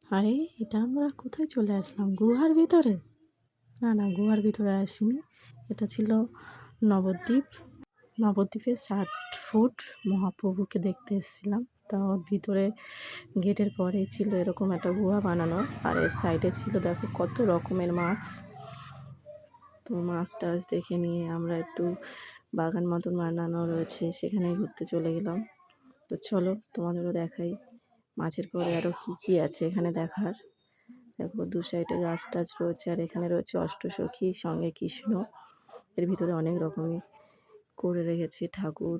আরে এটা আমরা কোথায় চলে আসলাম? গুহার ভিতরে? না, না গুহার ভিতরে আসিনি। এটা ছিল নবদ্বীপ। নবদ্বীপের ৬০ ফুট মহাপ্রভুকে দেখতে এসেছিলাম। তো ওর ভিতরে গেটের পরেই ছিল এরকম একটা গুহা বানানো। আর এর সাইডে ছিল দেখো কত রকমের মাছ। তো মাছ-টাছ দেখে নিয়ে আমরা একটু বাগান মতন বানানো রয়েছে সেখানে ঘুরতে চলে গেলাম। তো চলো তোমাদেরও দেখাই মাছের পরে আরও কি আছে এখানে দেখার। দেখো দু সাইডে গাছ-টাছ রয়েছে আর এখানে রয়েছে অষ্টসখী সঙ্গে কৃষ্ণ। এর ভিতরে অনেক রকমের করে রেখেছে ঠাকুর।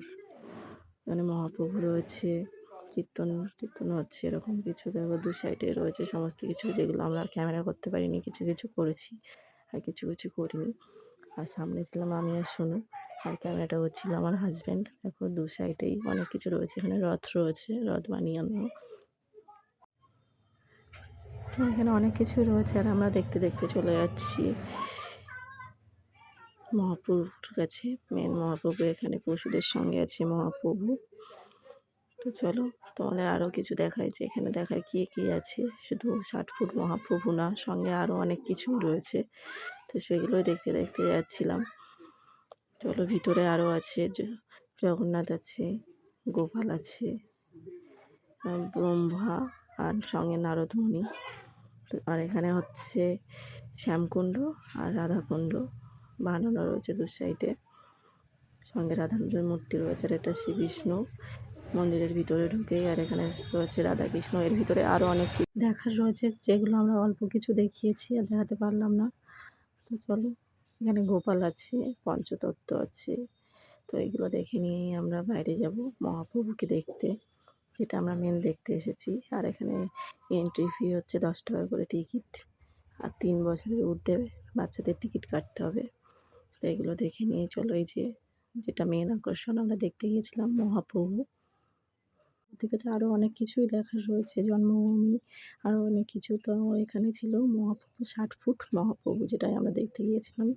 এখানে মহাপ্রভু রয়েছে, কীর্তন হচ্ছে এরকম কিছু। দেখো দু সাইডে রয়েছে সমস্ত কিছু যেগুলো আমরা ক্যামেরা করতে পারিনি। কিছু করেছি আর কিছু করিনি। আর সামনে ছিলাম আমি আর সোনু। আর ক্যামেরাটা হচ্ছিল আমার হাজব্যান্ড। দেখো দু সাইডেই অনেক কিছু রয়েছে। এখানে রথ রয়েছে, রথ বানিয়ানো। তো এখানে অনেক কিছুই রয়েছে আর আমরা দেখতে চলে যাচ্ছি মহাপ্রভুর কাছে। মেন মহাপ্রভু এখানে পশুদের সঙ্গে আছে মহাপ্রভু। তো চলো তোমাদের আরও কিছু দেখাই যে এখানে দেখায় কি আছে। শুধু ৬০ ফুট মহাপ্রভু না, সঙ্গে আরও অনেক কিছুই রয়েছে। তো সেগুলোই দেখতে যাচ্ছিলাম। চলো ভিতরে আরও আছে জগন্নাথ আছে, গোপাল আছে, ব্রহ্মা আর সঙ্গে নারদমণি। তো আর এখানে হচ্ছে শ্যামকুণ্ড আর রাধাকুণ্ড বানানো রয়েছে দু সাইডে। সঙ্গে রাধাকুণ্ডের মূর্তি রয়েছে আর এটা শ্রী বিষ্ণু মন্দিরের ভিতরে ঢুকেই। আর এখানে রয়েছে রাধাকৃষ্ণ। এর ভিতরে আরও অনেক কিছু দেখার রয়েছে যেগুলো আমরা অল্প কিছু দেখিয়েছি আর দেখাতে পারলাম না। তো চলো এখানে গোপাল আছে, পঞ্চতত্ত্ব আছে। তো এগুলো দেখে নিয়েই আমরা বাইরে যাব মহাপ্রভুকে দেখতে, যেটা আমরা মেন দেখতে এসেছি। আর এখানে এন্ট্রি ফি হচ্ছে 10 টাকা করে টিকিট। আর 3 বছরের ঊর্ধ্বে বাচ্চাদের টিকিট কাটতে হবে। তো এগুলো দেখে নিয়ে চলো এই যেটা মেন আকর্ষণ আমরা দেখতে গিয়েছিলাম মহাপ্রভু। পৃথিবীতে আরও অনেক কিছুই দেখার রয়েছে, জন্মভূমি আরও অনেক কিছু। তো এখানে ছিল মহাপ্রভু ৬০ ফুট মহাপ্রভু যেটাই আমরা দেখতে গিয়েছিলাম।